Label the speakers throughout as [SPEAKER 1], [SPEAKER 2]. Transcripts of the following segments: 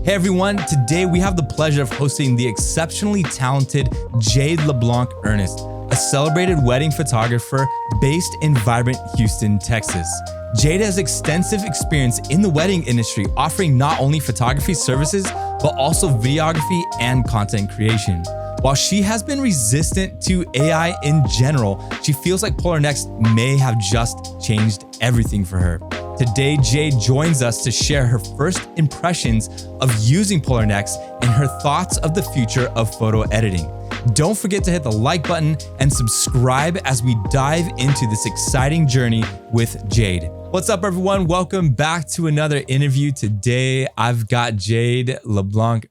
[SPEAKER 1] Hey everyone, today we have the pleasure of hosting the exceptionally talented Jade Ernest, a celebrated wedding photographer based in vibrant Houston, Texas. Jade has extensive experience in the wedding industry, offering not only photography services, but also videography and content creation. While she has been resistant to AI in general, she feels like Polarr Next may have just changed everything for her. Today, Jade joins us to share her first impressions of using Polarr Next and her thoughts of the future of photo editing. Don't forget to hit the like button and subscribe as we dive into this exciting journey with Jade. What's up, everyone? Welcome back to another interview. Today, I've got Jade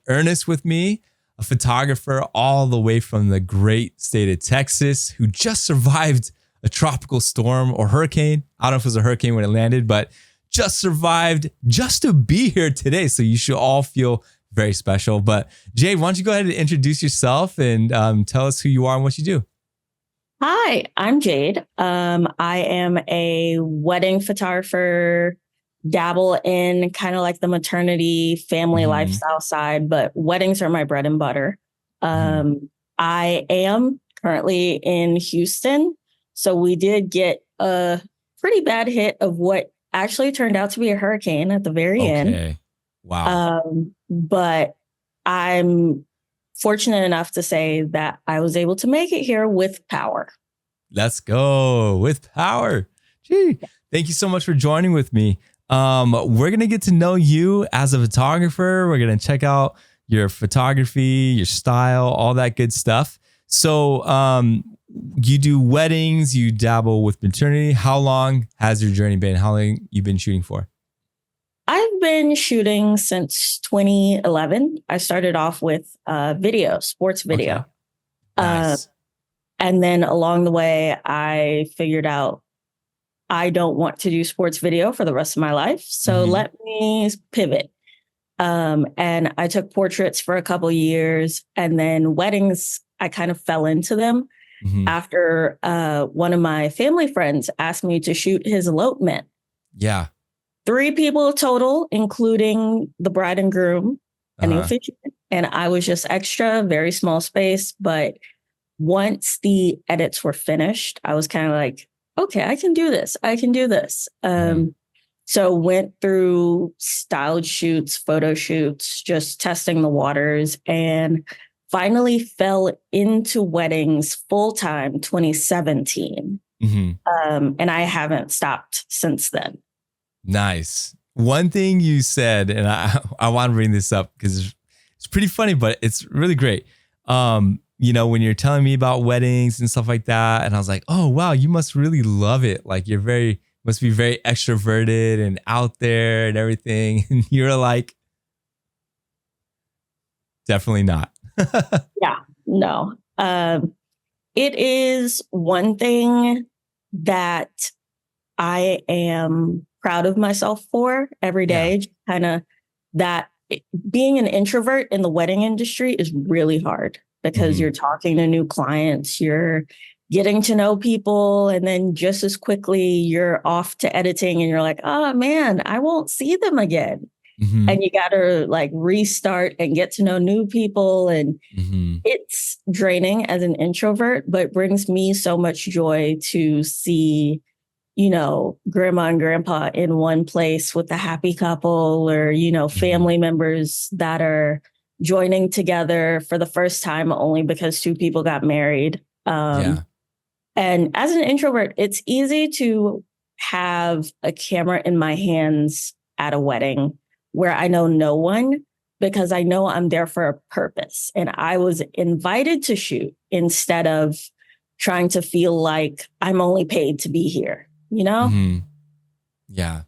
[SPEAKER 1] Ernest with me, a photographer all the way from the great state of Texas who just survived a tropical storm or hurricane. I don't know if it was a hurricane when it landed, but just survived just to be here today. So you should all feel very special. But Jade, why don't you go ahead and introduce yourself and tell us who you are and what you do.
[SPEAKER 2] Hi, I'm Jade. I am a wedding photographer, dabble in kind of like the maternity family lifestyle side, but weddings are my bread and butter. I am currently in Houston. So we did get a pretty bad hit of what actually turned out to be a hurricane at the very end.
[SPEAKER 1] Wow.
[SPEAKER 2] But I'm fortunate enough to say that I was able to make it here with power.
[SPEAKER 1] Let's go with power. Gee, thank you so much for joining with me. We're going to get to know you as a photographer. We're going to check out your photography, your style, all that good stuff. So, you do weddings, you dabble with maternity. How long has your journey been? How long you been shooting for?
[SPEAKER 2] I've been shooting since 2011. I started off with video, sports video.
[SPEAKER 1] Okay. Nice.
[SPEAKER 2] And then along the way, I figured out I don't want to do sports video for the rest of my life. So let me pivot. And I took portraits for a couple years, and then weddings, I kind of fell into them after one of my family friends asked me to shoot his elopement.
[SPEAKER 1] Yeah.
[SPEAKER 2] 3 people total, including the bride and groom and the officiant. And I was just extra, very small space. But once the edits were finished, I was kind of like, okay, I can do this. I can do this. So went through styled shoots, photo shoots, just testing the waters, and finally fell into weddings full-time 2017. And I haven't stopped since then.
[SPEAKER 1] Nice. One thing you said, and I want to bring this up because it's pretty funny, but it's really great. You know, when you're telling me about weddings and stuff like that, and I was like, oh, wow, you must really love it. Like must be very extroverted and out there and everything. And you're like, definitely not.
[SPEAKER 2] Yeah, no. It is one thing that I am proud of myself for every day. Kind of that being an introvert in the wedding industry is really hard because you're talking to new clients, you're getting to know people, and then just as quickly you're off to editing and you're like, oh man, I won't see them again. And you got to like restart and get to know new people. And it's draining as an introvert, but brings me so much joy to see, you know, grandma and grandpa in one place with a happy couple, or, you know, family members that are joining together for the first time only because 2 people got married. And as an introvert, it's easy to have a camera in my hands at a wedding where I know no one, because I know I'm there for a purpose. And I was invited to shoot instead of trying to feel like I'm only paid to be here, you know?
[SPEAKER 1] Yeah,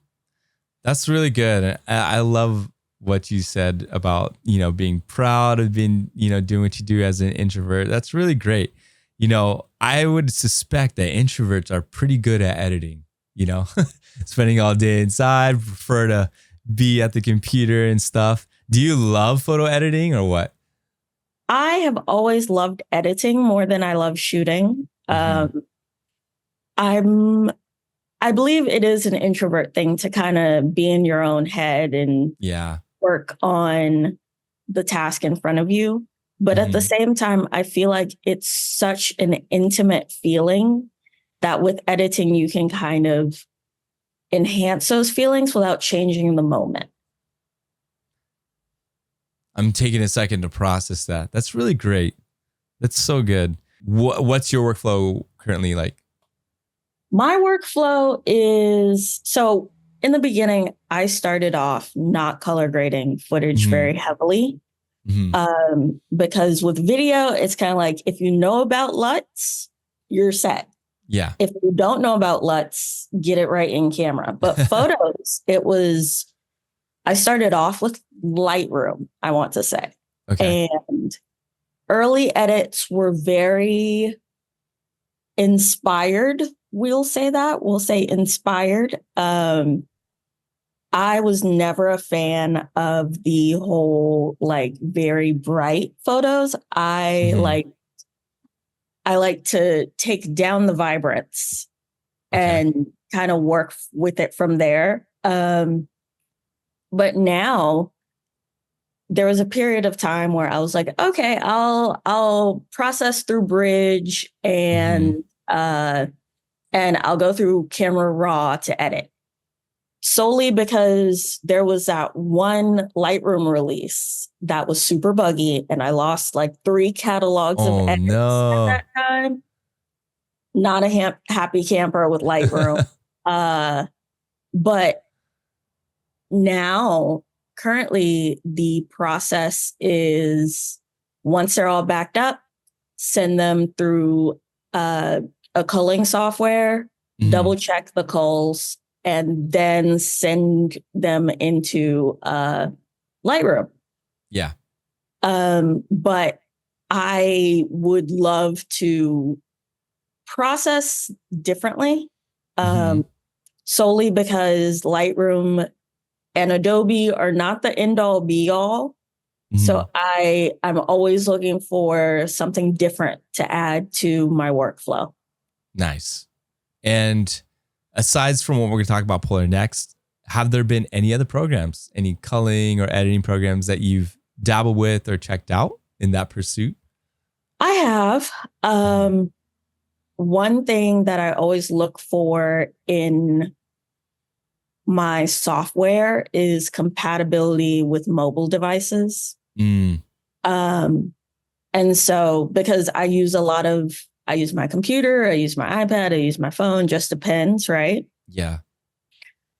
[SPEAKER 1] that's really good. I love what you said about, you know, being proud of being, you know, doing what you do as an introvert. That's really great. You know, I would suspect that introverts are pretty good at editing, you know, spending all day inside, prefer to be at the computer and stuff. Do you love photo editing or what?
[SPEAKER 2] I have always loved editing more than I love shooting. I believe it is an introvert thing to kind of be in your own head and work on the task in front of you. But at the same time, I feel like it's such an intimate feeling that with editing, you can kind of enhance those feelings without changing the moment.
[SPEAKER 1] I'm taking a second to process that. That's really great. That's so good. What's your workflow currently like?
[SPEAKER 2] My workflow is, so in the beginning, I started off not color grading footage very heavily. Because with video, it's kind of like, if you know about LUTs, you're set.
[SPEAKER 1] Yeah.
[SPEAKER 2] If you don't know about LUTs, get it right in camera. But photos, I started off with Lightroom, I want to say.
[SPEAKER 1] Okay.
[SPEAKER 2] And early edits were very inspired. We'll say inspired. I was never a fan of the whole like very bright photos. I like to take down the vibrance and kind of work with it from there. But now there was a period of time where I was like, okay, I'll process through Bridge and I'll go through Camera Raw to edit. Solely because there was that one Lightroom release that was super buggy, and I lost like 3 catalogs of edits at that time. Not a happy camper with Lightroom. But now, currently, the process is once they're all backed up, send them through a culling software, double check the culls, and then send them into Lightroom.
[SPEAKER 1] Yeah.
[SPEAKER 2] But I would love to process differently, solely because Lightroom and Adobe are not the end all be all. So I'm always looking for something different to add to my workflow.
[SPEAKER 1] Nice. And aside from what we're going to talk about Polarr Next, have there been any other programs, any culling or editing programs that you've dabbled with or checked out in that pursuit?
[SPEAKER 2] I have. One thing that I always look for in my software is compatibility with mobile devices. And so because I use my computer, I use my iPad, I use my phone, just depends, right?
[SPEAKER 1] Yeah.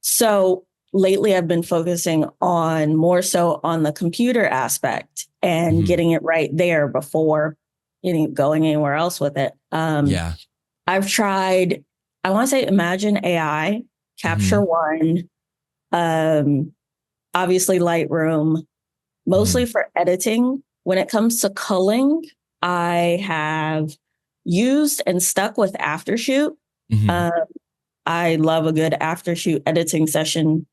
[SPEAKER 2] So lately I've been focusing more so on the computer aspect and getting it right there before going anywhere else with it. I've tried, I want to say Imagine AI, Capture One, obviously Lightroom, mostly for editing. When it comes to culling, I have used and stuck with Aftershoot. I love a good Aftershoot editing session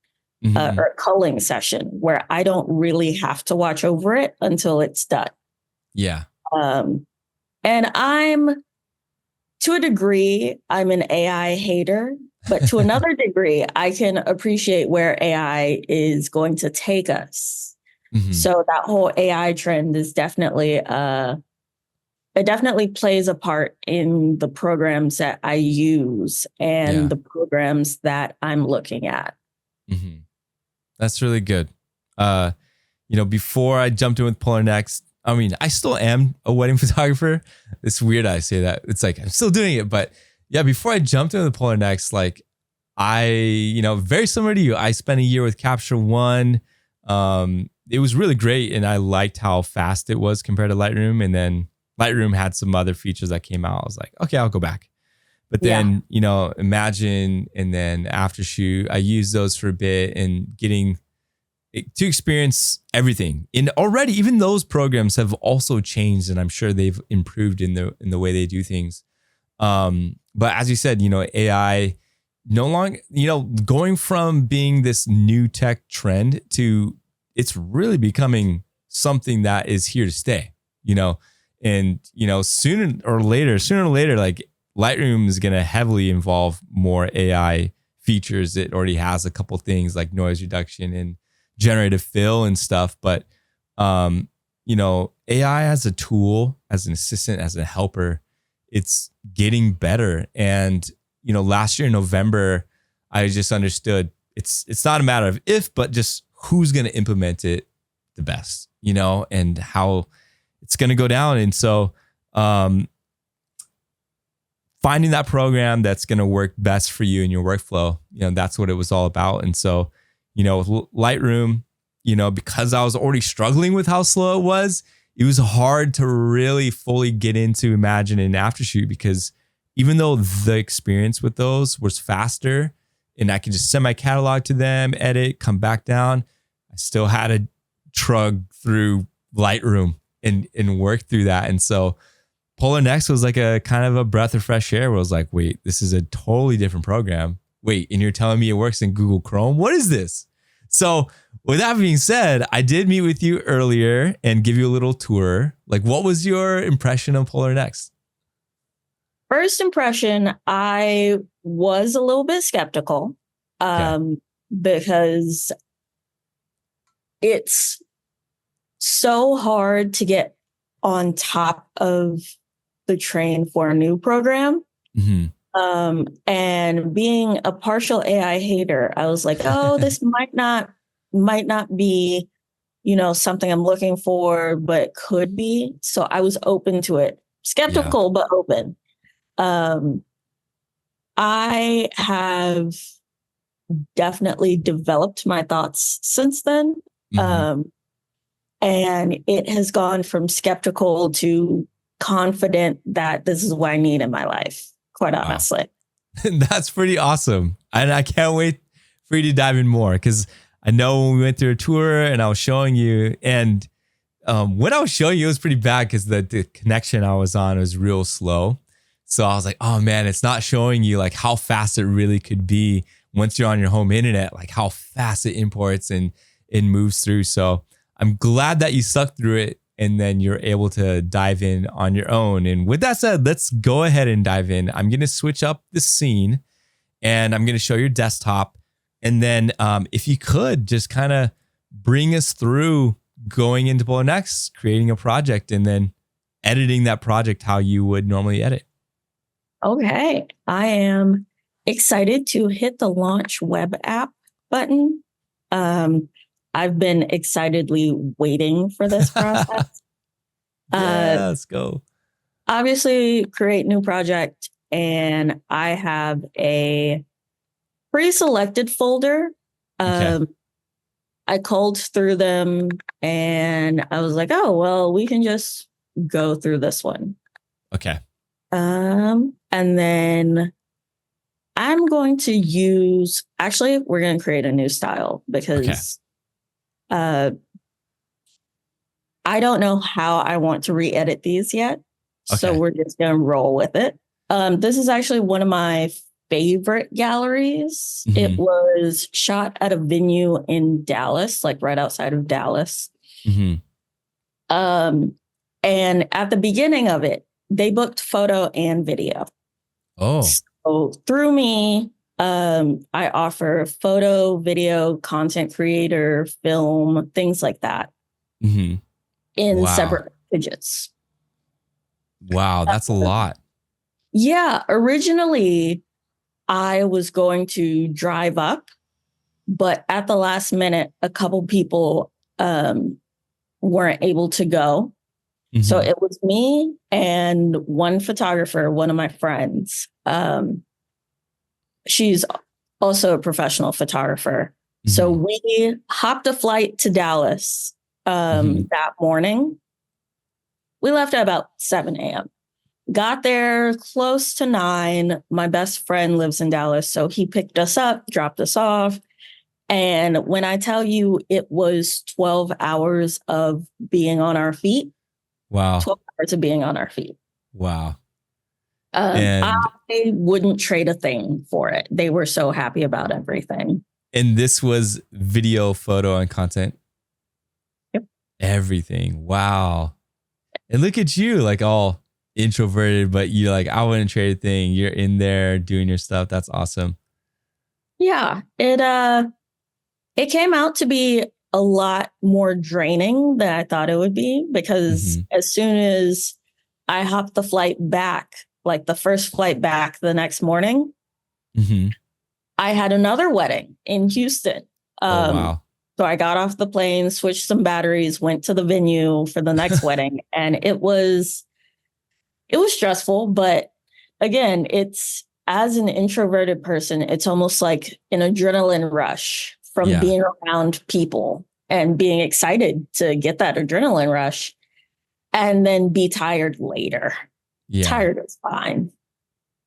[SPEAKER 2] or culling session where I don't really have to watch over it until it's done.
[SPEAKER 1] Yeah.
[SPEAKER 2] And to a degree, I'm an AI hater, but to another degree, I can appreciate where AI is going to take us. So that whole AI trend is definitely, it definitely plays a part in the programs that I use and the programs that I'm looking at.
[SPEAKER 1] That's really good. Before I jumped in with Polarr Next, I mean, I still am a wedding photographer. It's weird I say that. It's like, I'm still doing it. But yeah, before I jumped into the Polarr Next, like very similar to you, I spent a year with Capture One. It was really great. And I liked how fast it was compared to Lightroom. And then Lightroom had some other features that came out. I was like, okay, I'll go back. But then, Imagine and then Aftershoot, I used those for a bit and getting to experience everything. And already, even those programs have also changed, and I'm sure they've improved in the way they do things. But as you said, AI no longer, going from being this new tech trend to it's really becoming something that is here to stay, and, sooner or later, like Lightroom is going to heavily involve more AI features. It already has a couple things like noise reduction and generative fill and stuff. But, AI as a tool, as an assistant, as a helper, it's getting better. And, last year in November, I just understood it's not a matter of if, but just who's going to implement it the best, and how it's going to go down. And so, finding that program that's going to work best for you in your workflow, that's what it was all about. And so, with Lightroom, because I was already struggling with how slow it was hard to really fully get into Imagine and Aftershoot, because even though the experience with those was faster and I could just send my catalog to them, edit, come back down, I still had to trug through Lightroom and work through that. And so Polarr Next was like a kind of a breath of fresh air where I was like, wait, this is a totally different program. Wait, and you're telling me it works in Google Chrome? What is this? So with that being said, I did meet with you earlier and give you a little tour. Like, what was your impression of Polarr Next?
[SPEAKER 2] First impression, I was a little bit skeptical because it's so hard to get on top of the train for a new program. Mm-hmm. And being a partial AI hater, I was like, oh, this might not be, something I'm looking for, but could be. So I was open to it, skeptical, but open. I have definitely developed my thoughts since then. Mm-hmm. And it has gone from skeptical to confident that this is what I need in my life, quite honestly.
[SPEAKER 1] Wow. That's pretty awesome. And I can't wait for you to dive in more, because I know when we went through a tour and I was showing you, and when I was showing you, it was pretty bad because the connection I was on was real slow. So I was like, oh man, it's not showing you like how fast it really could be once you're on your home internet, like how fast it imports and it moves through. So I'm glad that you stuck through it and then you're able to dive in on your own. And with that said, let's go ahead and dive in. I'm going to switch up the scene and I'm going to show your desktop. And then if you could just kind of bring us through going into Polarr Next, creating a project, and then editing that project how you would normally edit.
[SPEAKER 2] Okay. I am excited to hit the launch web app button. I've been excitedly waiting for this process.
[SPEAKER 1] Let's go.
[SPEAKER 2] Obviously, create new project, and I have a pre-selected folder. I culled through them, and I was like, "Oh, well, we can just go through this one."
[SPEAKER 1] Okay.
[SPEAKER 2] And then I'm going to use. Actually, we're going to create a new style because. I don't know how I want to re-edit these yet. Okay. So we're just going to roll with it. This is actually one of my favorite galleries. Mm-hmm. It was shot at a venue in Dallas, like right outside of Dallas. Mm-hmm. And at the beginning of it, they booked photo and video.
[SPEAKER 1] Oh.
[SPEAKER 2] So through me, I offer photo, video, content creator, film, things like that in separate packages.
[SPEAKER 1] Wow, that's a lot.
[SPEAKER 2] Yeah. Originally, I was going to drive up, but at the last minute, a couple people weren't able to go. Mm-hmm. So it was me and one photographer, one of my friends. She's also a professional photographer. Mm-hmm. So we hopped a flight to Dallas that morning. We left at about 7 a.m. Got there close to 9. My best friend lives in Dallas, so he picked us up, dropped us off. And when I tell you it was 12 hours of being on our feet.
[SPEAKER 1] Wow.
[SPEAKER 2] 12 hours of being on our feet.
[SPEAKER 1] Wow.
[SPEAKER 2] I wouldn't trade a thing for it. They were so happy about everything.
[SPEAKER 1] And this was video, photo, and content?
[SPEAKER 2] Yep.
[SPEAKER 1] Everything. Wow. And look at you, like all introverted, but you're like, I wouldn't trade a thing. You're in there doing your stuff. That's awesome.
[SPEAKER 2] Yeah. It came out to be a lot more draining than I thought it would be, because as soon as I hopped the flight back, like the first flight back the next morning, I had another wedding in Houston.
[SPEAKER 1] Oh, wow.
[SPEAKER 2] So I got off the plane, switched some batteries, went to the venue for the next wedding, and it was stressful. But again, it's, as an introverted person, it's almost like an adrenaline rush from being around people and being excited to get that adrenaline rush, and then be tired later. Tired is fine.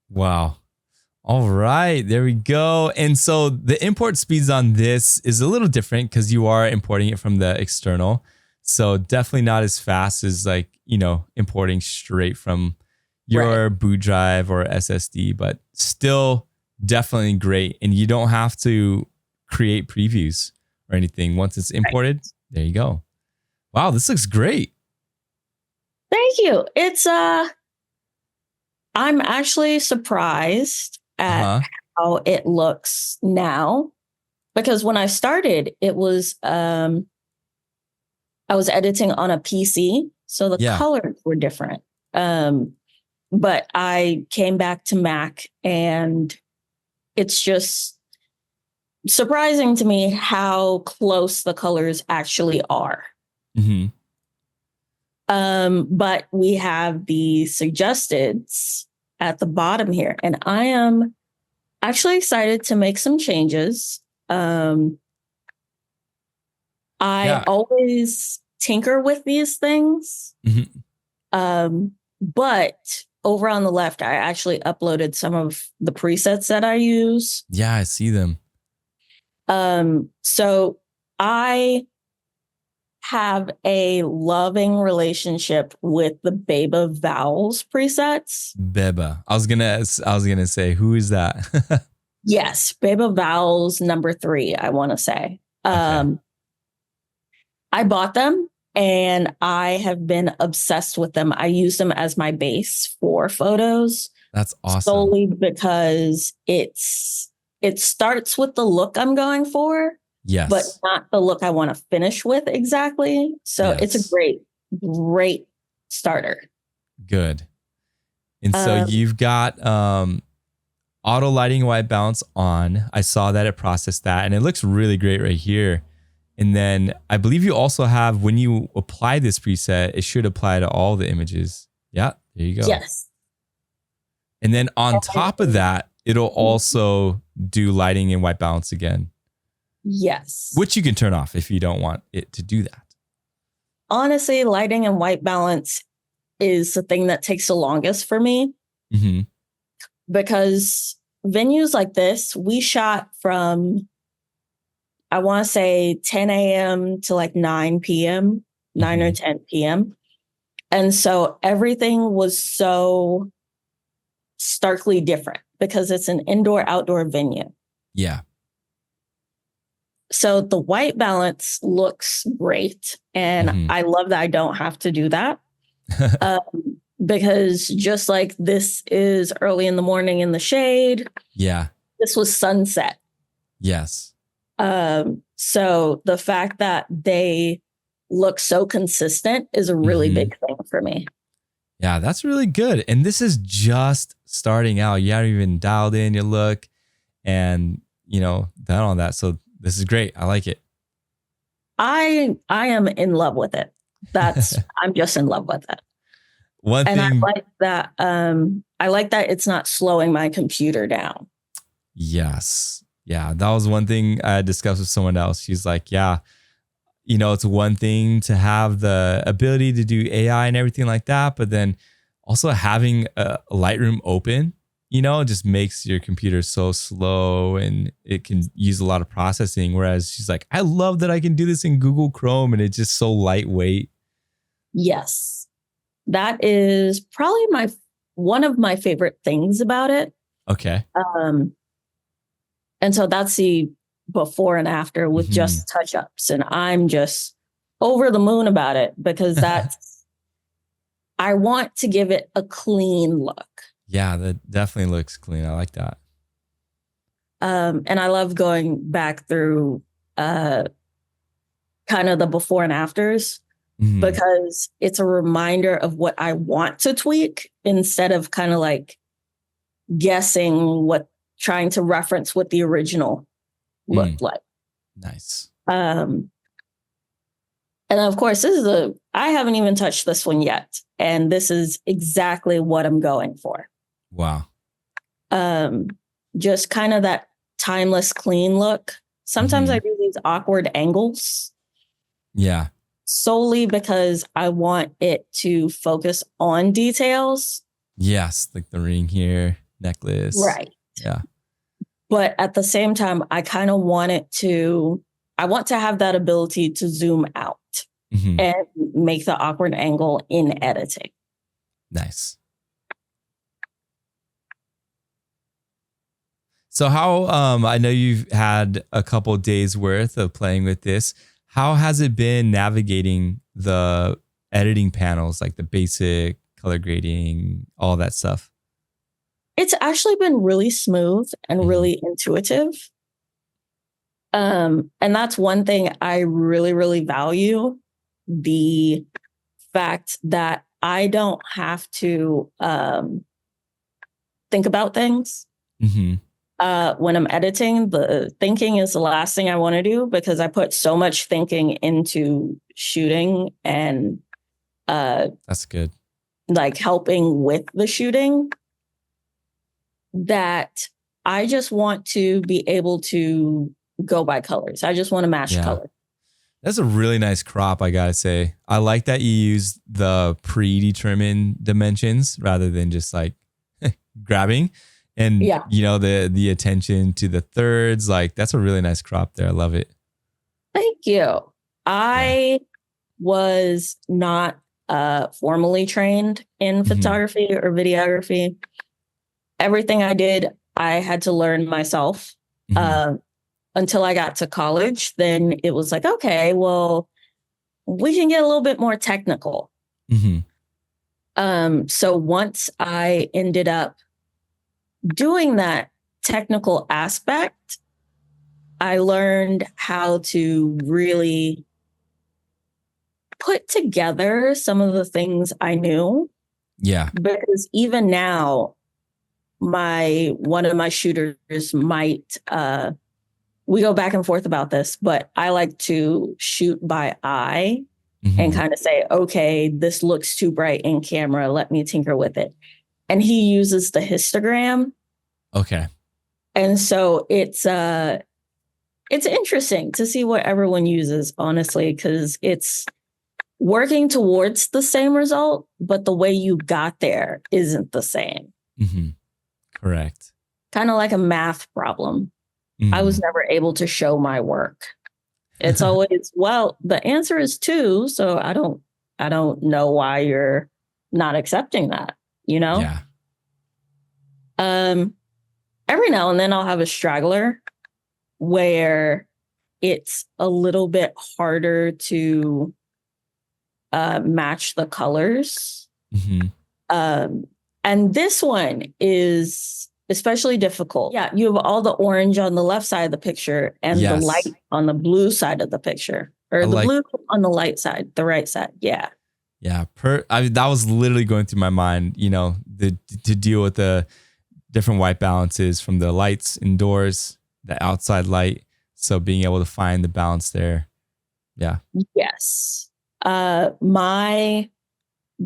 [SPEAKER 1] Wow. All right, there we go. And so the import speeds on this is a little different because you are importing it from the external. So definitely not as fast as like, importing straight from your boot drive or SSD, but still definitely great. And you don't have to create previews or anything. Once it's imported, there you go. Wow, this looks great.
[SPEAKER 2] Thank you. It's I'm actually surprised at how it looks now, because when I started, it was I was editing on a PC, so the colors were different. But I came back to Mac, and it's just surprising to me how close the colors actually are. But we have the suggesteds at the bottom here, and I am actually excited to make some changes. I always tinker with these things. But over on the left, I actually uploaded some of the presets that I use.
[SPEAKER 1] Yeah, I see them.
[SPEAKER 2] So I have a loving relationship with the Beba Vowels presets.
[SPEAKER 1] Beba. I was gonna say, who is that?
[SPEAKER 2] Yes, Beba Vowels number 3, I want to say. I bought them and I have been obsessed with them. I use them as my base for photos.
[SPEAKER 1] That's awesome.
[SPEAKER 2] Solely because it starts with the look I'm going for.
[SPEAKER 1] Yes.
[SPEAKER 2] But not the look I want to finish with exactly. So it's a great, great starter.
[SPEAKER 1] Good. And so you've got auto lighting white balance on. I saw that it processed that, and it looks really great right here. And then I believe you also have, when you apply this preset, it should apply to all the images. Yeah, there you go.
[SPEAKER 2] Yes.
[SPEAKER 1] And then on top of that, it'll also do lighting and white balance again.
[SPEAKER 2] Yes.
[SPEAKER 1] Which you can turn off if you don't want it to do that.
[SPEAKER 2] Honestly, lighting and white balance is the thing that takes the longest for me. Because venues like this, we shot from, I want to say 10 a.m. to like 9 p.m., 9 or 10 p.m. And so everything was so starkly different because it's an indoor-outdoor venue.
[SPEAKER 1] Yeah.
[SPEAKER 2] So the white balance looks great. And I love that I don't have to do that. Because just like this is early in the morning in the shade.
[SPEAKER 1] Yeah.
[SPEAKER 2] This was sunset.
[SPEAKER 1] Yes.
[SPEAKER 2] So the fact that they look so consistent is a really big thing for me.
[SPEAKER 1] Yeah, that's really good. And this is just starting out. You haven't even dialed in your look and, done all that. So this is great. I like it.
[SPEAKER 2] I am in love with it. I'm just in love with it. I like that. I like that it's not slowing my computer down.
[SPEAKER 1] Yes. Yeah. That was one thing I discussed with someone else. She's like, yeah, it's one thing to have the ability to do AI and everything like that, but then also having a Lightroom open, just makes your computer so slow and it can use a lot of processing. Whereas she's like, I love that I can do this in Google Chrome and it's just so lightweight.
[SPEAKER 2] Yes. That is probably one of my favorite things about it.
[SPEAKER 1] Okay.
[SPEAKER 2] And so that's the before and after with just touch-ups. And I'm just over the moon about it because I want to give it a clean look.
[SPEAKER 1] Yeah, that definitely looks clean. I like that.
[SPEAKER 2] And I love going back through kind of the before and afters, because it's a reminder of what I want to tweak instead of kind of like trying to reference what the original looked like.
[SPEAKER 1] Nice.
[SPEAKER 2] And of course, I haven't even touched this one yet. And this is exactly what I'm going for.
[SPEAKER 1] Wow.
[SPEAKER 2] Just kind of that timeless, clean look. Sometimes I do these awkward angles.
[SPEAKER 1] Yeah.
[SPEAKER 2] Solely because I want it to focus on details.
[SPEAKER 1] Yes. Like the ring here, necklace.
[SPEAKER 2] Right.
[SPEAKER 1] Yeah.
[SPEAKER 2] But at the same time, I kind of want I want to have that ability to zoom out and make the awkward angle in editing.
[SPEAKER 1] Nice. So how, I know you've had a couple of days worth of playing with this. How has it been navigating the editing panels, like the basic color grading, all that stuff?
[SPEAKER 2] It's actually been really smooth and really intuitive. And that's one thing I really, really value. The fact that I don't have to think about things. When I'm editing, the thinking is the last thing I want to do because I put so much thinking into shooting and
[SPEAKER 1] that's good.
[SPEAKER 2] Like helping with the shooting, that I just want to be able to go by colors. I just want to match color.
[SPEAKER 1] That's a really nice crop, I gotta say. I like that you use the predetermined dimensions rather than just like grabbing. And you know, the attention to the thirds, like that's a really nice crop there. I love it.
[SPEAKER 2] Thank you. I was not formally trained in photography or videography. Everything I did, I had to learn myself until I got to college. Then it was like, okay, well, we can get a little bit more technical. So once I ended up doing that technical aspect, I learned how to really put together some of the things I knew.
[SPEAKER 1] Yeah.
[SPEAKER 2] Because even now, one of my shooters might, we go back and forth about this, but I like to shoot by eye and kind of say, okay, this looks too bright in camera. Let me tinker with it. And he uses the histogram.
[SPEAKER 1] Okay.
[SPEAKER 2] And so it's interesting to see what everyone uses, honestly, because it's working towards the same result, but the way you got there isn't the same.
[SPEAKER 1] Correct.
[SPEAKER 2] Kind of like a math problem. I was never able to show my work. It's always, well, the answer is 2, so I don't know why you're not accepting that, you know?
[SPEAKER 1] Yeah.
[SPEAKER 2] Every now and then I'll have a straggler where it's a little bit harder to match the colors. And this one is especially difficult. Yeah, you have all the orange on the left side of the picture and the light on the blue side of the picture, or blue on the light side, the right side. Yeah.
[SPEAKER 1] Yeah. That was literally going through my mind, you know, to deal with the different white balances from the lights indoors, the outside light. So being able to find the balance there. Yeah.
[SPEAKER 2] Yes. My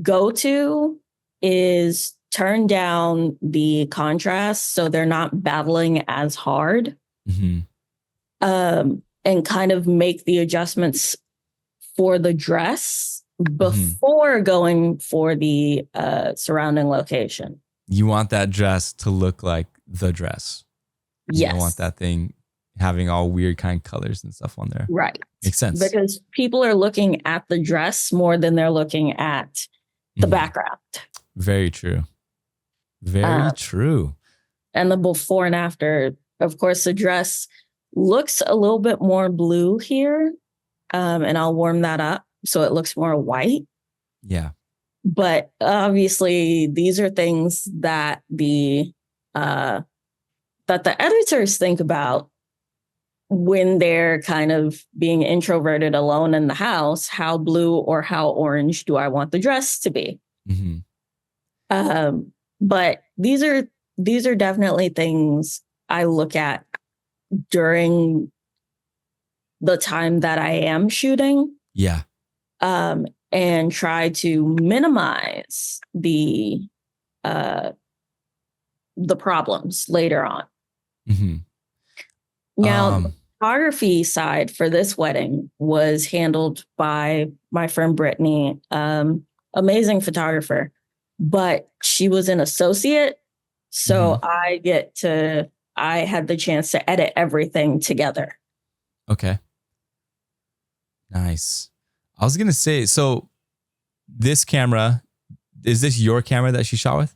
[SPEAKER 2] go-to is turn down the contrast so they're not battling as hard. And kind of make the adjustments for the dress before going for the surrounding location.
[SPEAKER 1] You want that dress to look like the dress. You don't want that thing having all weird kind of colors and stuff on there.
[SPEAKER 2] Right.
[SPEAKER 1] Makes sense.
[SPEAKER 2] Because people are looking at the dress more than they're looking at the background.
[SPEAKER 1] Very true. Very true.
[SPEAKER 2] And the before and after, of course, the dress looks a little bit more blue here. And I'll warm that up so it looks more white.
[SPEAKER 1] Yeah.
[SPEAKER 2] But obviously, these are things that the editors think about when they're kind of being introverted alone in the house, how blue or how orange do I want the dress to be?
[SPEAKER 1] Mm-hmm.
[SPEAKER 2] But these are definitely things I look at during the time that I am shooting.
[SPEAKER 1] Yeah.
[SPEAKER 2] And try to minimize the problems later on.
[SPEAKER 1] Mm-hmm.
[SPEAKER 2] Now, the photography side for this wedding was handled by my friend Brittany, amazing photographer, but she was an associate. So I had the chance to edit everything together.
[SPEAKER 1] Okay. Nice. I was going to say, so this camera, is this your camera that she shot with?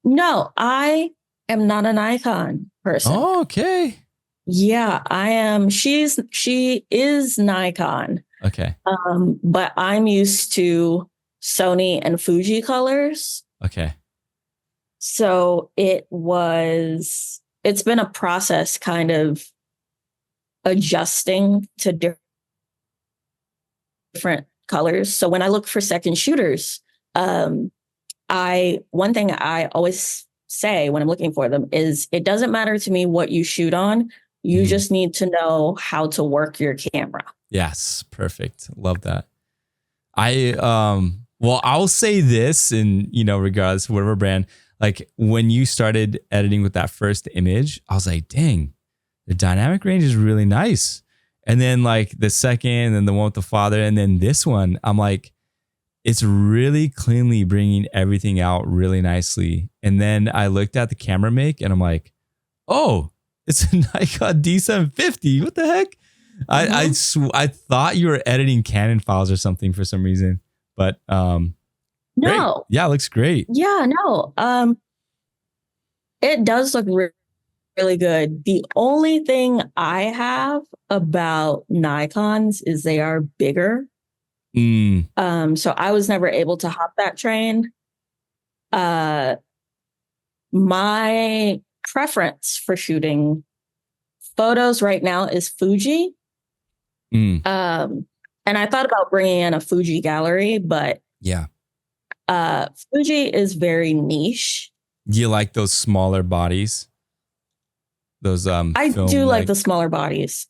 [SPEAKER 2] No, I am not an Nikon person.
[SPEAKER 1] Oh, okay.
[SPEAKER 2] Yeah, I am. She is Nikon.
[SPEAKER 1] Okay.
[SPEAKER 2] But I'm used to Sony and Fuji colors.
[SPEAKER 1] Okay.
[SPEAKER 2] So it's been a process kind of adjusting to different colors. So when I look for second shooters, one thing I always say when I'm looking for them is it doesn't matter to me what you shoot on. You just need to know how to work your camera.
[SPEAKER 1] Yes. Perfect. Love that. I'll say this in, regardless of whatever brand, like when you started editing with that first image, I was like, dang, the dynamic range is really nice. And then like the second and the one with the father, and then this one, I'm like, it's really cleanly bringing everything out really nicely. And then I looked at the camera make and I'm like, oh, it's a Nikon D750. What the heck? Mm-hmm. I thought you were editing Canon files or something for some reason, but
[SPEAKER 2] no.
[SPEAKER 1] Great. Yeah, it looks great.
[SPEAKER 2] Yeah, no. It does look really good. The only thing I have about Nikons is they are bigger. So I was never able to hop that train. My preference for shooting photos right now is Fuji. And I thought about bringing in a Fuji gallery, but
[SPEAKER 1] yeah,
[SPEAKER 2] Fuji is very niche.
[SPEAKER 1] Do you like those smaller bodies? Those
[SPEAKER 2] I do like the smaller bodies.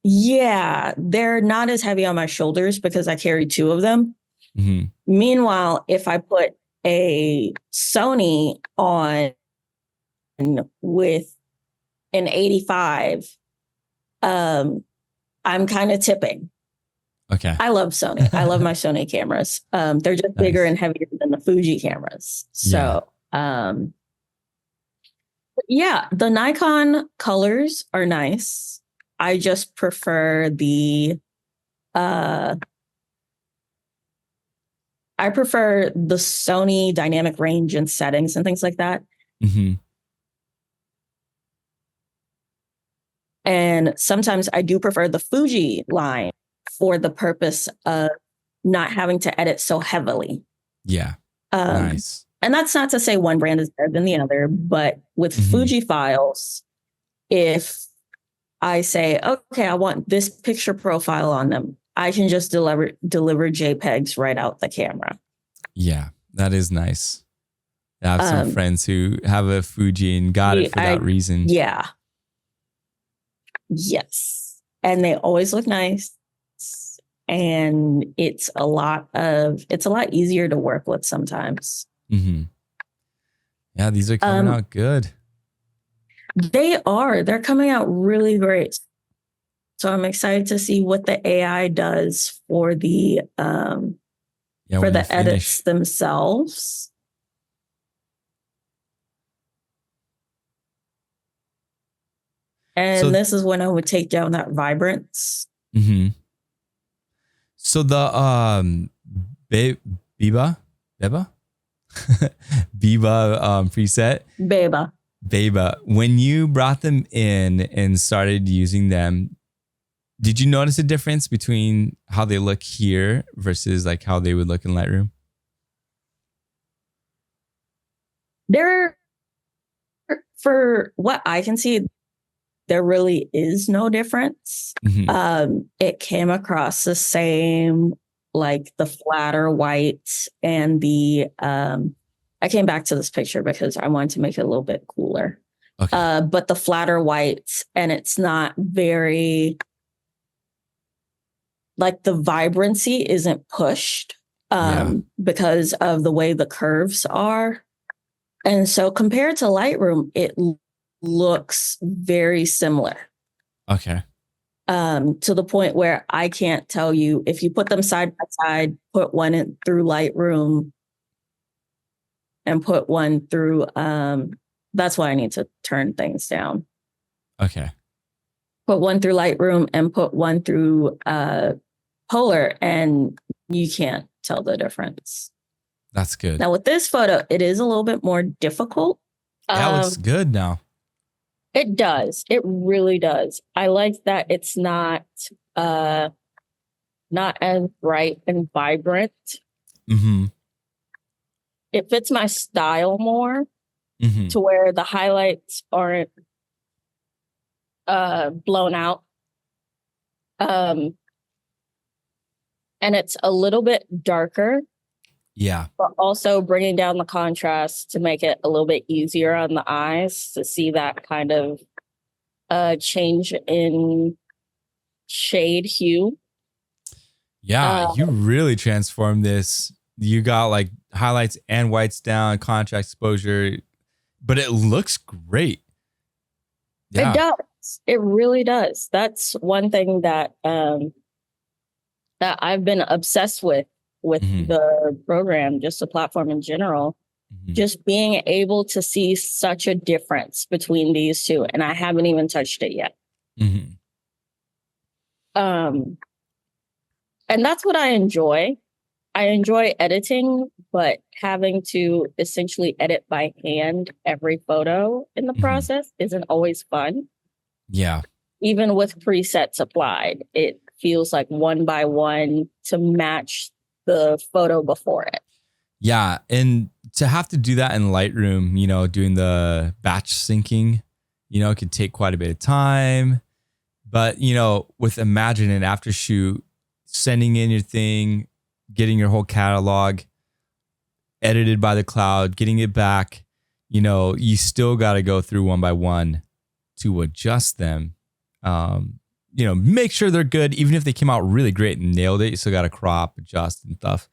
[SPEAKER 2] Yeah, they're not as heavy on my shoulders because I carry two of them. Mm-hmm. Meanwhile, if I put a Sony on with an 85, I'm kind of tipping.
[SPEAKER 1] Okay.
[SPEAKER 2] I love Sony. I love my Sony cameras. They're just bigger and heavier than the Fuji cameras. So, yeah, the Nikon colors are nice. I just prefer the Sony dynamic range and settings and things like that. Mm-hmm. And sometimes I do prefer the Fuji line for the purpose of not having to edit so heavily.
[SPEAKER 1] Yeah. Nice.
[SPEAKER 2] And that's not to say one brand is better than the other, but with Fuji files, if I say, okay, I want this picture profile on them, I can just deliver JPEGs right out the camera.
[SPEAKER 1] Yeah, that is nice. I have some friends who have a Fuji and got it for that reason.
[SPEAKER 2] Yeah. Yes. And they always look nice. And it's a lot easier to work with sometimes. Mm-hmm.
[SPEAKER 1] Yeah, these are coming out good.
[SPEAKER 2] They're coming out really great. So I'm excited to see what the AI does for the edits themselves. And this is when I would take down that vibrance.
[SPEAKER 1] Mm-hmm. So the Biba preset. Beba. When you brought them in and started using them, did you notice a difference between how they look here versus like how they would look in Lightroom?
[SPEAKER 2] For what I can see, there really is no difference. It came across the same, like the flatter white and the, I came back to this picture because I wanted to make it a little bit cooler.
[SPEAKER 1] Okay.
[SPEAKER 2] But the flatter whites, and it's not very, like the vibrancy isn't pushed because of the way the curves are. And so compared to Lightroom, it looks very similar.
[SPEAKER 1] Okay.
[SPEAKER 2] To the point where I can't tell you if you put them side by side, put one in through Lightroom and put one through, that's why I need to turn things down.
[SPEAKER 1] Okay.
[SPEAKER 2] Put one through Lightroom and put one through Polarr, and you can't tell the difference.
[SPEAKER 1] That's good.
[SPEAKER 2] Now with this photo, it is a little bit more difficult.
[SPEAKER 1] That looks good now.
[SPEAKER 2] It does. It really does. I like that it's not as bright and vibrant. It fits my style more to where the highlights aren't blown out. And it's a little bit darker.
[SPEAKER 1] Yeah.
[SPEAKER 2] But also bringing down the contrast to make it a little bit easier on the eyes to see that kind of change in shade hue.
[SPEAKER 1] Yeah, you really transformed this. You got like highlights and whites down, contrast exposure, but it looks great.
[SPEAKER 2] Yeah. It does. It really does. That's one thing that that I've been obsessed with the program, just the platform in general, just being able to see such a difference between these two. And I haven't even touched it yet. And that's what I enjoy. I enjoy editing, but having to essentially edit by hand every photo in the process isn't always fun.
[SPEAKER 1] Yeah.
[SPEAKER 2] Even with presets applied, it feels like one by one to match the photo before it.
[SPEAKER 1] Yeah. And to have to do that in Lightroom, you know, doing the batch syncing, you know, it could take quite a bit of time. But, you know, with Imagine and Aftershoot, sending in your thing, getting your whole catalog edited by the cloud, getting it back, you know, you still got to go through one by one to adjust them. You know, make sure they're good. Even if they came out really great and nailed it, you still got to crop, adjust and stuff.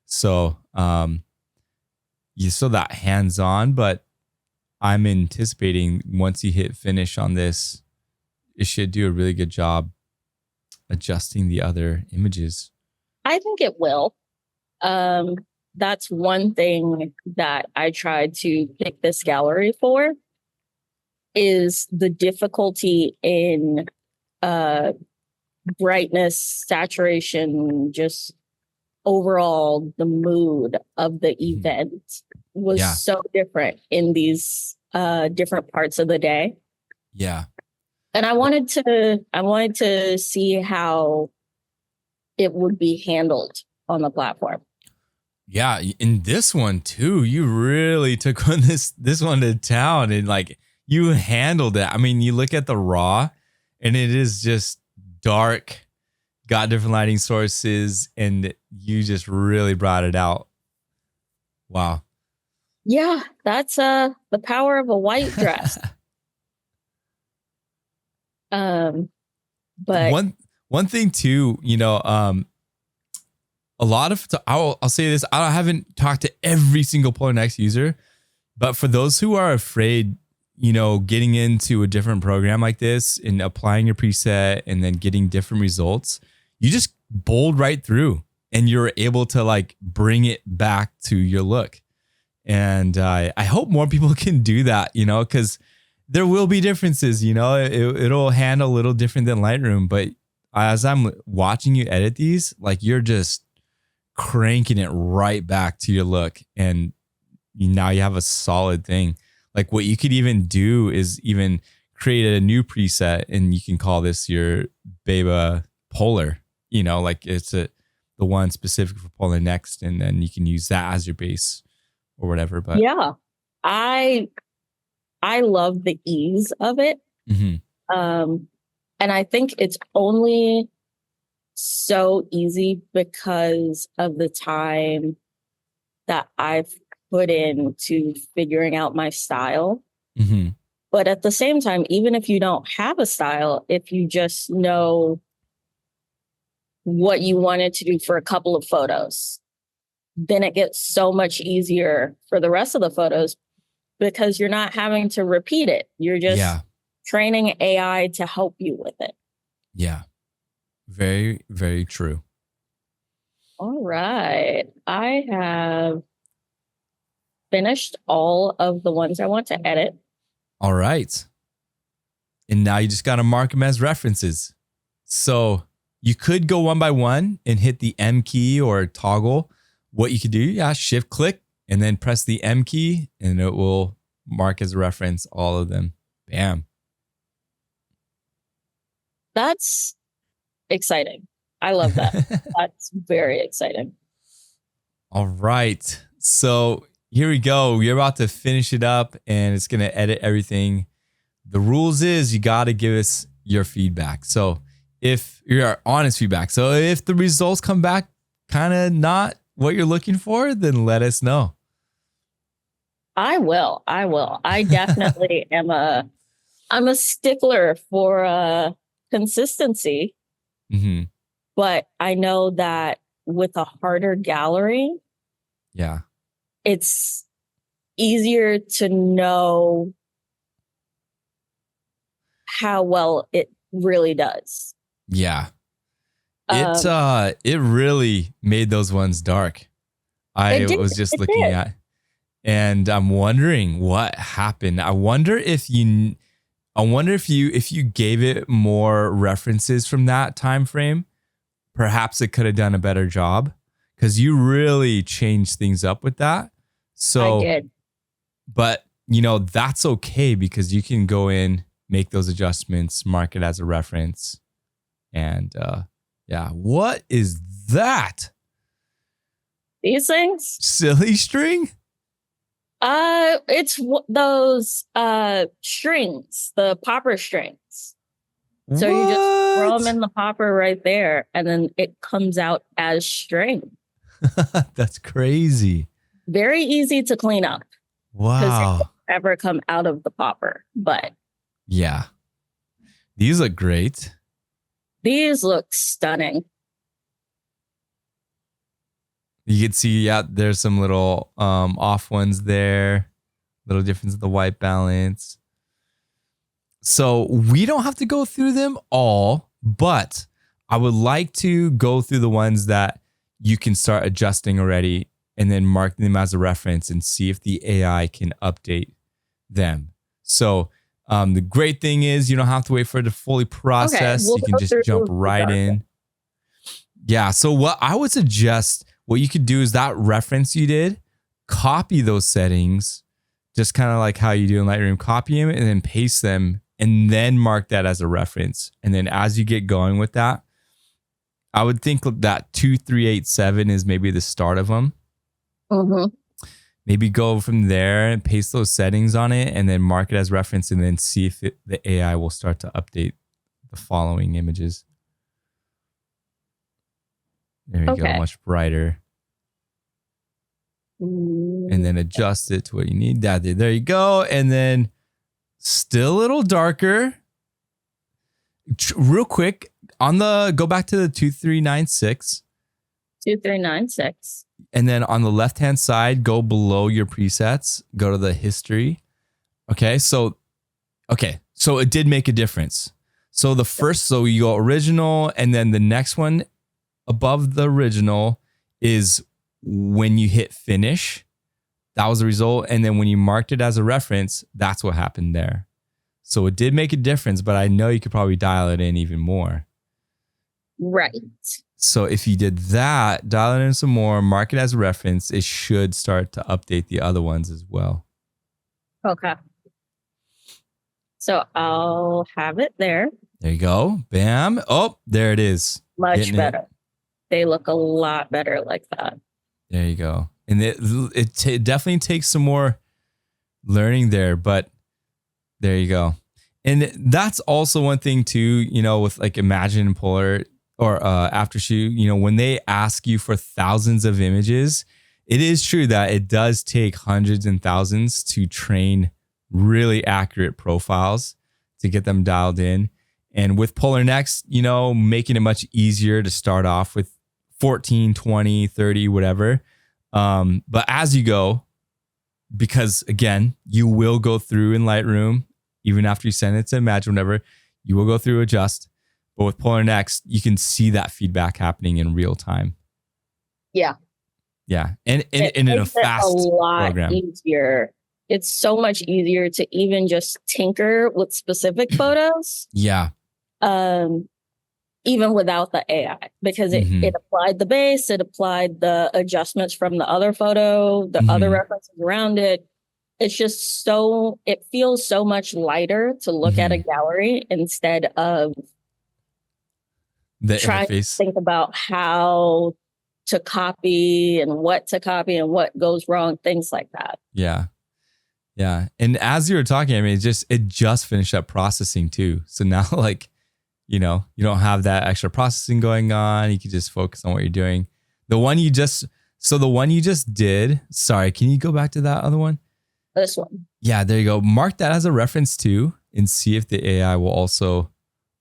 [SPEAKER 1] So you still that hands-on, but I'm anticipating once you hit finish on this, it should do a really good job adjusting the other images.
[SPEAKER 2] I think it will. That's one thing that I tried to pick this gallery for, is the difficulty in brightness, saturation, just overall the mood of the event was so different in these different parts of the day.
[SPEAKER 1] Yeah.
[SPEAKER 2] And I wanted to see how it would be handled on the platform.
[SPEAKER 1] Yeah, in this one too, you really took on this one to town, and like you handled it. I mean, you look at the raw and it is just dark, got different lighting sources, and you just really brought it out. Wow.
[SPEAKER 2] Yeah, that's the power of a white dress. But
[SPEAKER 1] one thing too, you know, a lot of, I'll say this, I haven't talked to every single Polarr Next user, but for those who are afraid, you know, getting into a different program like this and applying your preset and then getting different results, you just bold right through and you're able to like bring it back to your look. And I hope more people can do that, you know, because there will be differences, you know, it'll handle a little different than Lightroom, but as I'm watching you edit these, like you're just cranking it right back to your look, and now you have a solid thing. Like what you could even do is even create a new preset, and you can call this your Beba Polarr, you know, like it's the one specific for Polarr Next, and then you can use that as your base or whatever. But
[SPEAKER 2] yeah, I I love the ease of it.
[SPEAKER 1] Mm-hmm.
[SPEAKER 2] And I think it's only so easy because of the time that I've put into figuring out my style.
[SPEAKER 1] Mm-hmm.
[SPEAKER 2] But at the same time, even if you don't have a style, if you just know what you wanted to do for a couple of photos, then it gets so much easier for the rest of the photos because you're not having to repeat it. You're just training AI to help you with it.
[SPEAKER 1] Yeah. Very, very true.
[SPEAKER 2] All right. I have finished all of the ones I want to edit.
[SPEAKER 1] All right. And now you just got to mark them as references. So you could go one by one and hit the M key or toggle. What you could do, shift click and then press the M key and it will mark as a reference all of them. Bam.
[SPEAKER 2] That's exciting. I love that. That's very exciting.
[SPEAKER 1] All right. So here we go. We're about to finish it up and it's going to edit everything. The rules is you got to give us your feedback. So if your honest feedback. So if the results come back kind of not what you're looking for, then let us know.
[SPEAKER 2] I will. I definitely I'm a stickler for consistency.
[SPEAKER 1] Mm-hmm.
[SPEAKER 2] But I know that with a harder gallery, it's easier to know how well it really does.
[SPEAKER 1] Yeah. It really made those ones dark. I was just looking at, and I'm wondering what happened. I wonder if you gave it more references from that time frame, perhaps it could have done a better job because you really changed things up with that. So
[SPEAKER 2] I did.
[SPEAKER 1] But that's okay because you can go in, make those adjustments, mark it as a reference. And what is that?
[SPEAKER 2] These things?
[SPEAKER 1] Silly string?
[SPEAKER 2] It's those strings, the popper strings. So you just throw them in the popper right there, and then it comes out as string.
[SPEAKER 1] That's crazy.
[SPEAKER 2] Very easy to clean up.
[SPEAKER 1] Wow.
[SPEAKER 2] Because it won't ever come out of the popper, but
[SPEAKER 1] yeah, these look great.
[SPEAKER 2] These look stunning.
[SPEAKER 1] You can see, there's some little off ones there, little difference in the white balance. So we don't have to go through them all, but I would like to go through the ones that you can start adjusting already and then mark them as a reference and see if the AI can update them. So the great thing is you don't have to wait for it to fully process. You can just jump right in. Yeah. So what I would suggest, what you could do is that reference you did, copy those settings, just kind of like how you do in Lightroom, copy them and then paste them and then mark that as a reference. And then as you get going with that, I would think that 2387 is maybe the start of them.
[SPEAKER 2] Mm-hmm.
[SPEAKER 1] Maybe go from there and paste those settings on it and then mark it as reference and then see if the AI will start to update the following images. There you go, much brighter. And then adjust it to what you need. There you go. And then still a little darker. Real quick, go back to the 2396.
[SPEAKER 2] 2396.
[SPEAKER 1] And then on the left-hand side, go below your presets, go to the history. Okay, so it did make a difference. So you go original, and then the next one above the original is when you hit finish. That was the result. And then when you marked it as a reference, that's what happened there. So it did make a difference, but I know you could probably dial it in even more.
[SPEAKER 2] Right.
[SPEAKER 1] So if you did that, dial it in some more, mark it as a reference, it should start to update the other ones as well.
[SPEAKER 2] Okay. So I'll have it there.
[SPEAKER 1] There you go. Bam. Oh, there it is.
[SPEAKER 2] Much better. They look a lot better like that.
[SPEAKER 1] There you go. And it definitely takes some more learning there, but There you go. And that's also one thing too, you know, with like Imagine and Polarr or Aftershoot, you know, when they ask you for thousands of images, it is true that it does take hundreds and thousands to train really accurate profiles to get them dialed in. And with Polarr Next, you know, making it much easier to start off with 14, 20, 30, whatever. But as you go, because again, you will go through in Lightroom, even after you send it to Imagine, whatever, you will go through, adjust. But with Polarr Next, you can see that feedback happening in real time.
[SPEAKER 2] Yeah.
[SPEAKER 1] Yeah. And in a fast program.
[SPEAKER 2] Easier. It's so much easier to even just tinker with specific photos.
[SPEAKER 1] Yeah.
[SPEAKER 2] Even without the AI, because it applied the base, it applied the adjustments from the other photo, the other references around it. It's just it feels so much lighter to look at a gallery instead of
[SPEAKER 1] the
[SPEAKER 2] trying
[SPEAKER 1] interface.
[SPEAKER 2] to think about how to copy and what goes wrong, things like that.
[SPEAKER 1] Yeah. Yeah. And as you were talking, I mean, it just finished up processing too. So now like, you know, you don't have that extra processing going on. You can just focus on what you're doing. The one you just did, sorry, can you go back to that other one?
[SPEAKER 2] This one.
[SPEAKER 1] Yeah, there you go. Mark that as a reference too and see if the AI will also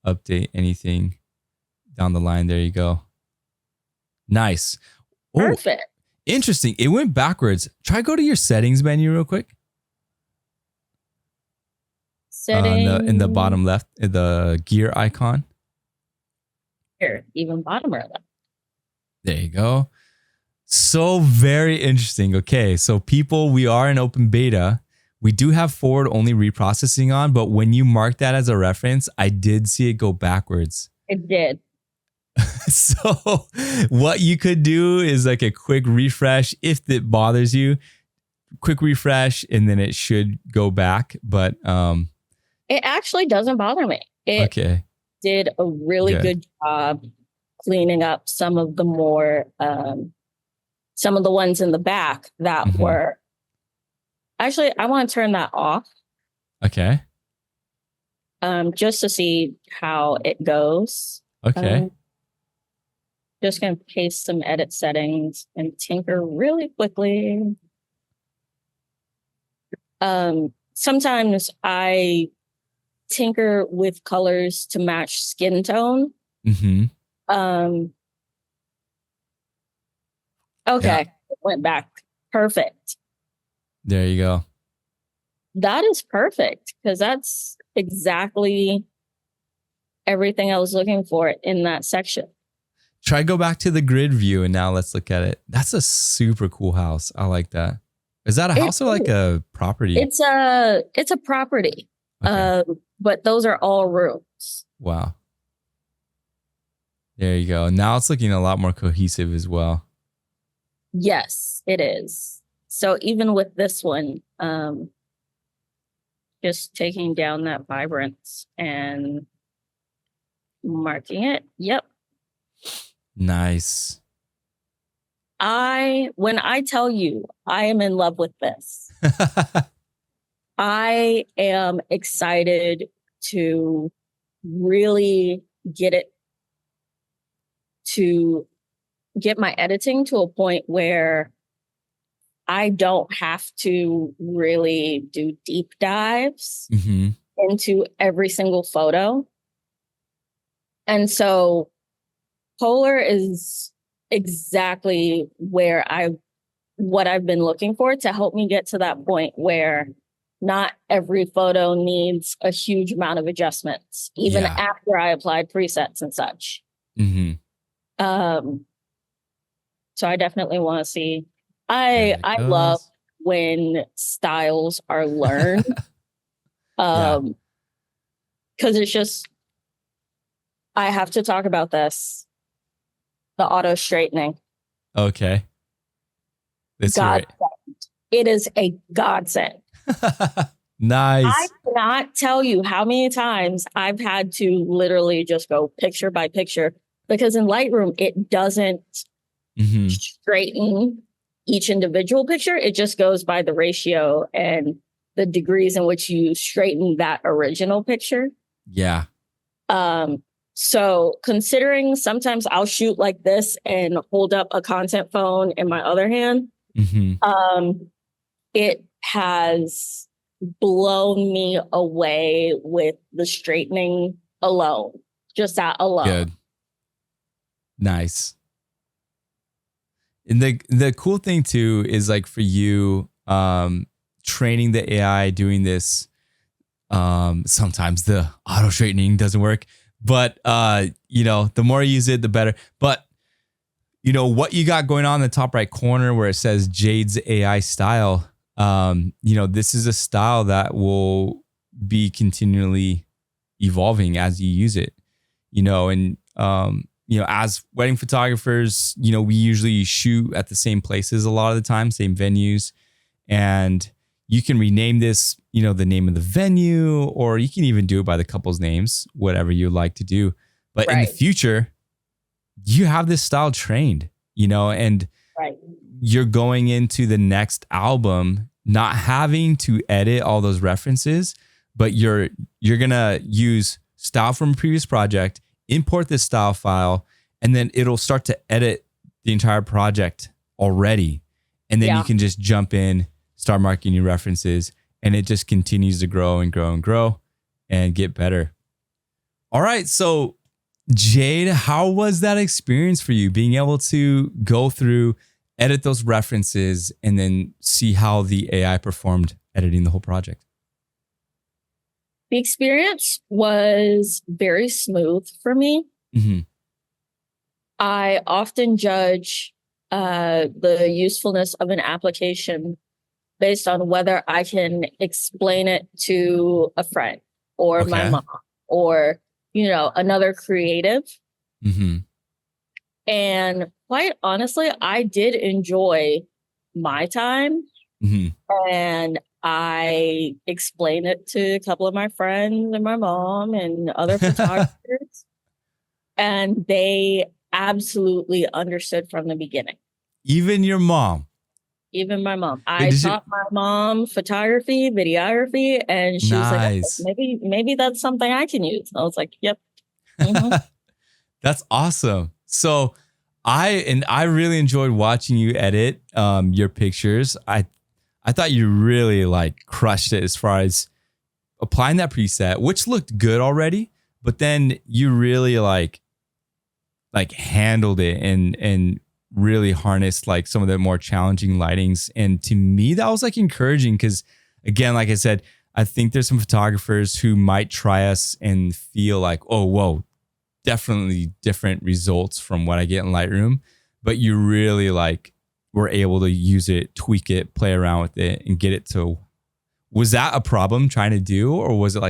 [SPEAKER 1] update anything down the line. There you go. Nice. Oh,
[SPEAKER 2] perfect.
[SPEAKER 1] Interesting. It went backwards. Try go to your settings menu real quick. In the bottom left, the gear icon.
[SPEAKER 2] Here, even bottomer left.
[SPEAKER 1] There you go. So very interesting. Okay, so people, we are in open beta. We do have forward only reprocessing on, but when you mark that as a reference, I did see it go backwards.
[SPEAKER 2] It did.
[SPEAKER 1] So what you could do is like a quick refresh if it bothers you. Quick refresh, and then it should go back. But
[SPEAKER 2] it actually doesn't bother me. It did a really good job cleaning up some of the more, some of the ones in the back that were. Actually, I want to turn that off.
[SPEAKER 1] Okay.
[SPEAKER 2] Just to see how it goes.
[SPEAKER 1] Okay.
[SPEAKER 2] Just going to paste some edit settings and tinker really quickly. Sometimes I tinker with colors to match skin tone. Okay, it went back. Perfect.
[SPEAKER 1] There you go.
[SPEAKER 2] That is perfect because that's exactly everything I was looking for in that section.
[SPEAKER 1] Try go back to the grid view and now let's look at it. That's a super cool house. I like that. Is that a house or like a property?
[SPEAKER 2] It's a property. Okay. But those are all rooms.
[SPEAKER 1] Wow. There you go. Now it's looking a lot more cohesive as well.
[SPEAKER 2] Yes, it is. So even with this one, just taking down that vibrance and marking it. Yep.
[SPEAKER 1] Nice.
[SPEAKER 2] When I tell you I am in love with this, I am excited to really get my editing to a point where I don't have to really do deep dives into every single photo. And so Polarr is exactly what I've been looking for to help me get to that point where not every photo needs a huge amount of adjustments, even after I applied presets and such. So I definitely want to see. I love when styles are learned. Because it's just, I have to talk about this. The auto straightening.
[SPEAKER 1] Okay.
[SPEAKER 2] Godsend. It is a godsend.
[SPEAKER 1] Nice.
[SPEAKER 2] I cannot tell you how many times I've had to literally just go picture by picture because in Lightroom, it doesn't straighten each individual picture. It just goes by the ratio and the degrees in which you straighten that original picture.
[SPEAKER 1] Yeah.
[SPEAKER 2] So considering sometimes I'll shoot like this and hold up a content phone in my other hand, it has blown me away with the straightening alone. Just that alone.
[SPEAKER 1] Good. Nice. And the cool thing too is like for you, training the AI, doing this, sometimes the auto straightening doesn't work, but the more you use it, the better. But what you got going on in the top right corner where it says Jade's AI style, this is a style that will be continually evolving as you use it, and as wedding photographers, we usually shoot at the same places a lot of the time, same venues, and you can rename this, the name of the venue, or you can even do it by the couple's names, whatever you like to do. But in the future, you have this style trained, and you're going into the next album not having to edit all those references, but you're going to use style from a previous project, import this style file, and then it'll start to edit the entire project already. And then you can just jump in, start marking new references, and it just continues to grow and grow and grow and get better. All right. So Jade, how was that experience for you, being able to go through, edit those references, and then see how the AI performed editing the whole project?
[SPEAKER 2] The experience was very smooth for me. I often judge the usefulness of an application based on whether I can explain it to a friend or my mom or, another creative. And quite honestly, I did enjoy my time. And I explained it to a couple of my friends and my mom and other photographers. And they absolutely understood from the beginning.
[SPEAKER 1] Even your mom?
[SPEAKER 2] Even my mom. I taught my mom photography, videography, and she was like, oh, maybe that's something I can use. I was like, yep.
[SPEAKER 1] That's awesome. So I really enjoyed watching you edit your pictures. I thought you really crushed it as far as applying that preset, which looked good already, but then you really like handled it and really harnessed some of the more challenging lightings. And to me, that was encouraging because, again, like I said, I think there's some photographers who might try us and feel like, oh, whoa, definitely different results from what I get in Lightroom. But you really were able to use it, tweak it, play around with it, and get it to. Was that a problem trying to do, or was it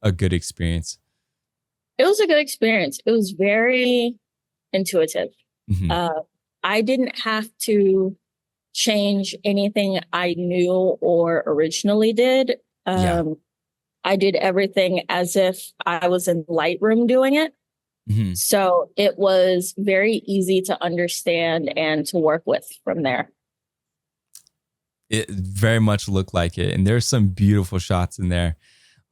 [SPEAKER 1] a good experience?
[SPEAKER 2] It was a good experience. It was very intuitive. I didn't have to change anything I knew or originally did. I did everything as if I was in Lightroom doing it. So it was very easy to understand and to work with from there.
[SPEAKER 1] It very much looked like it. And there's some beautiful shots in there.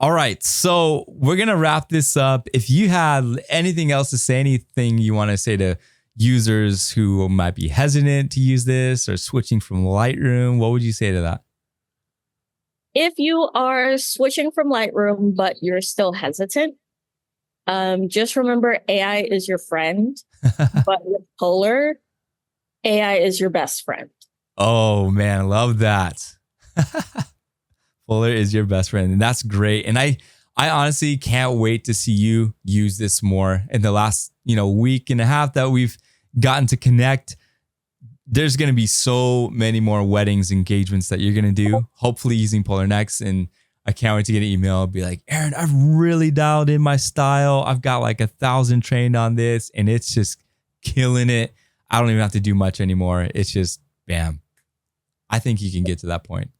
[SPEAKER 1] All right. So we're going to wrap this up. If you had anything else to say, anything you want to say to users who might be hesitant to use this or switching from Lightroom, what would you say to that?
[SPEAKER 2] If you are switching from Lightroom, but you're still hesitant, just remember AI is your friend, but with Polarr, AI is your best friend.
[SPEAKER 1] Oh man, I love that. Polarr is your best friend. And that's great. And I honestly can't wait to see you use this more in the last, week and a half that we've gotten to connect. There's going to be so many more weddings, engagements that you're going to do, hopefully using Polarr Next. And I can't wait to get an email, be like, Aaron, I've really dialed in my style. I've got 1,000 trained on this and it's just killing it. I don't even have to do much anymore. It's just bam. I think you can get to that point.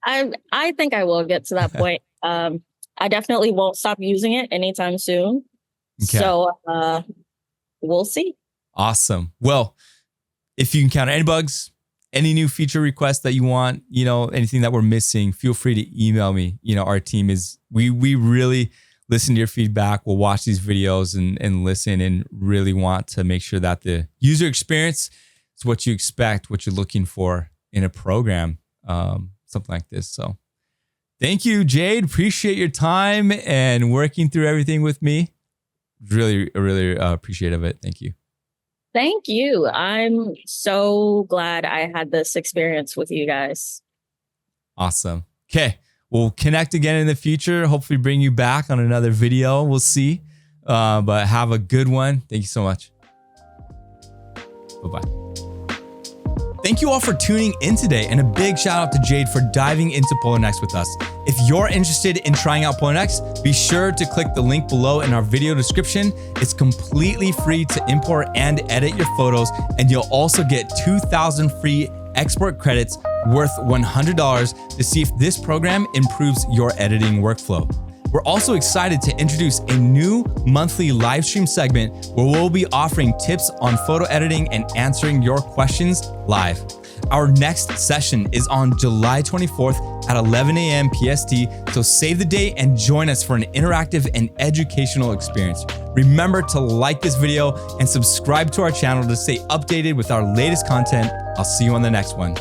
[SPEAKER 2] I think I will get to that point. I definitely won't stop using it anytime soon. Okay. So we'll see.
[SPEAKER 1] Awesome. Well, if you encounter any bugs, any new feature requests that you want, anything that we're missing, feel free to email me. Our team we really listen to your feedback. We'll watch these videos and listen and really want to make sure that the user experience is what you expect, what you're looking for in a program, something like this. So thank you, Jade. Appreciate your time and working through everything with me. Really appreciative of it. Thank you.
[SPEAKER 2] Thank you. I'm so glad I had this experience with you guys.
[SPEAKER 1] Awesome. Okay. We'll connect again in the future. Hopefully bring you back on another video. We'll see. But have a good one. Thank you so much. Bye-bye. Thank you all for tuning in today, and a big shout out to Jade for diving into Polarr Next with us. If you're interested in trying out Polarr Next, be sure to click the link below in our video description. It's completely free to import and edit your photos, and you'll also get 2,000 free export credits worth $100 to see if this program improves your editing workflow. We're also excited to introduce a new monthly live stream segment where we'll be offering tips on photo editing and answering your questions live. Our next session is on July 24th at 11 a.m. PST, so save the date and join us for an interactive and educational experience. Remember to like this video and subscribe to our channel to stay updated with our latest content. I'll see you on the next one.